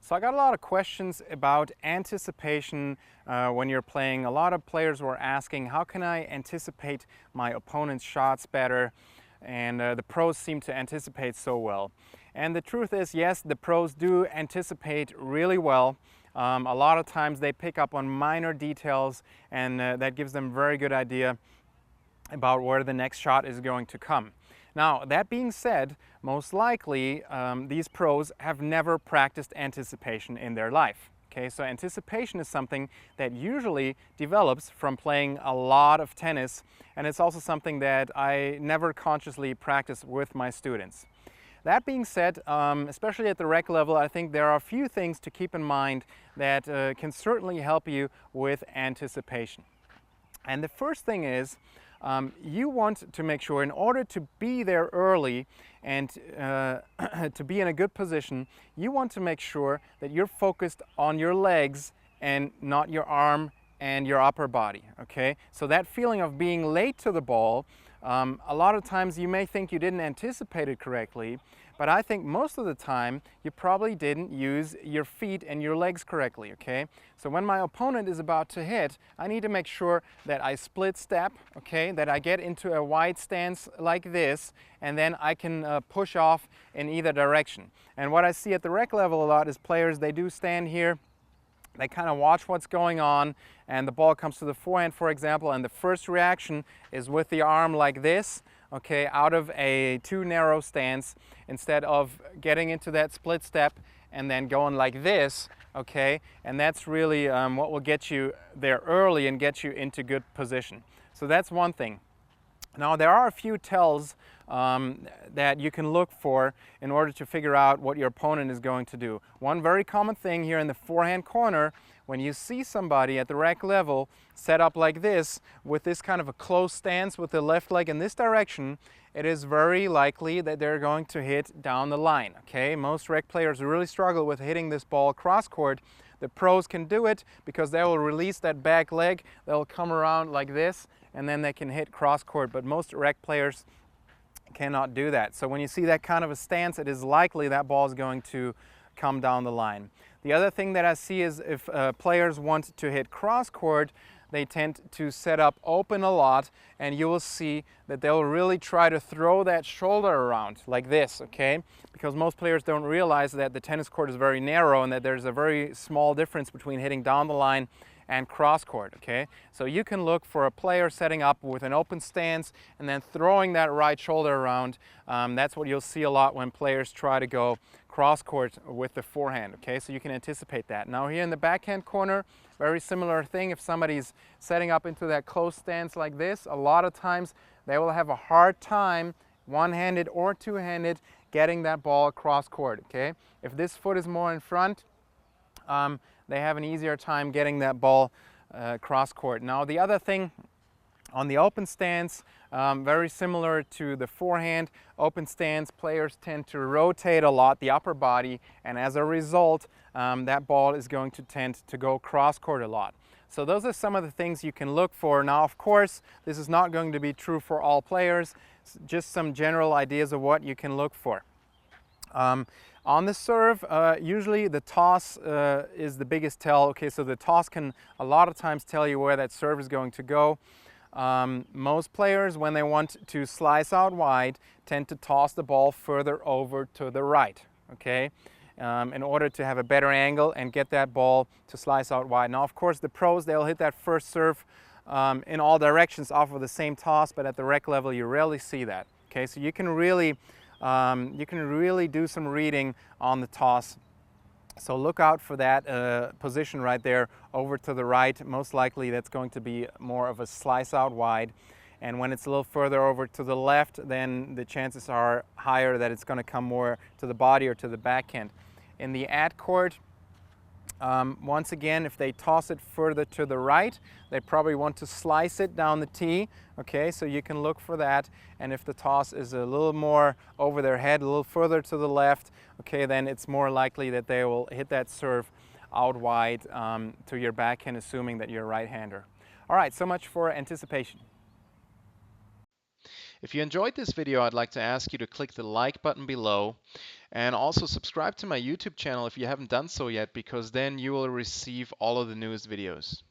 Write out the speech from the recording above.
So I got a lot of questions about anticipation when you're playing. A lot of players were asking, how can I anticipate my opponent's shots better? And the pros seem to anticipate so well. And the truth is, yes, the pros do anticipate really well. A lot of times they pick up on minor details, and that gives them a very good idea about where the next shot is going to come. Now, that being said, most likely these pros have never practiced anticipation in their life. Okay, so anticipation is something that usually develops from playing a lot of tennis, and it's also something that I never consciously practice with my students. That being said, especially at the rec level, I think there are a few things to keep in mind that can certainly help you with anticipation. And the first thing is, you want to make sure, in order to be there early and to be in a good position, you want to make sure that you're focused on your legs and not your arm and your upper body, okay? So that feeling of being late to the ball, a lot of times you may think you didn't anticipate it correctly, but I think most of the time you probably didn't use your feet and your legs correctly, okay? So when my opponent is about to hit, I need to make sure that I split step, okay? That I get into a wide stance like this, and then I can push off in either direction. And what I see at the rec level a lot is players, they do stand here, they kind of watch what's going on, and the ball comes to the forehand, for example, and the first reaction is with the arm like this, okay, out of a too narrow stance, instead of getting into that split step and then going like this, okay, and that's really what will get you there early and get you into good position. So that's one thing. Now, there are a few tells that you can look for in order to figure out what your opponent is going to do. One very common thing here in the forehand corner, when you see somebody at the rack level set up like this, with this kind of a close stance with the left leg in this direction, it is very likely that they're going to hit down the line, okay? Most rec players really struggle with hitting this ball cross court. The pros can do it because they will release that back leg, they'll come around like this, and then they can hit cross court, but most rec players cannot do that. So when you see that kind of a stance, it is likely that ball is going to come down the line. The other thing that I see is if players want to hit cross court, they tend to set up open a lot, and you will see that they'll really try to throw that shoulder around like this, okay? Because most players don't realize that the tennis court is very narrow and that there's a very small difference between hitting down the line and cross court, okay? So you can look for a player setting up with an open stance and then throwing that right shoulder around. That's what you'll see a lot when players try to go cross court with the forehand, okay? So you can anticipate that. Now here in the backhand corner, very similar thing. If somebody's setting up into that close stance like this, a lot of times they will have a hard time, one-handed or two-handed, getting that ball cross court, okay? If this foot is more in front, they have an easier time getting that ball cross court. Now the other thing, on the open stance, very similar to the forehand, open stance players tend to rotate a lot the upper body, and as a result that ball is going to tend to go cross court a lot. So those are some of the things you can look for. Now of course this is not going to be true for all players, just some general ideas of what you can look for. On the serve, usually the toss is the biggest tell. Okay, so the toss can a lot of times tell you where that serve is going to go. Most players, when they want to slice out wide, tend to toss the ball further over to the right, okay, in order to have a better angle and get that ball to slice out wide. Now, of course, the pros, they'll hit that first serve in all directions off of the same toss, but at the rec level, you rarely see that, okay, so you can really do some reading on the toss. So look out for that position right there over to the right. Most likely that's going to be more of a slice out wide. And when it's a little further over to the left, then the chances are higher that it's going to come more to the body or to the backhand. In the ad court, once again, if they toss it further to the right, they probably want to slice it down the tee, okay, so you can look for that. And if the toss is a little more over their head, a little further to the left, okay, then it's more likely that they will hit that serve out wide to your backhand, assuming that you're a right-hander. All right, so much for anticipation. If you enjoyed this video, I'd like to ask you to click the like button below And also subscribe to my YouTube channel if you haven't done so yet, because then you will receive all of the newest videos.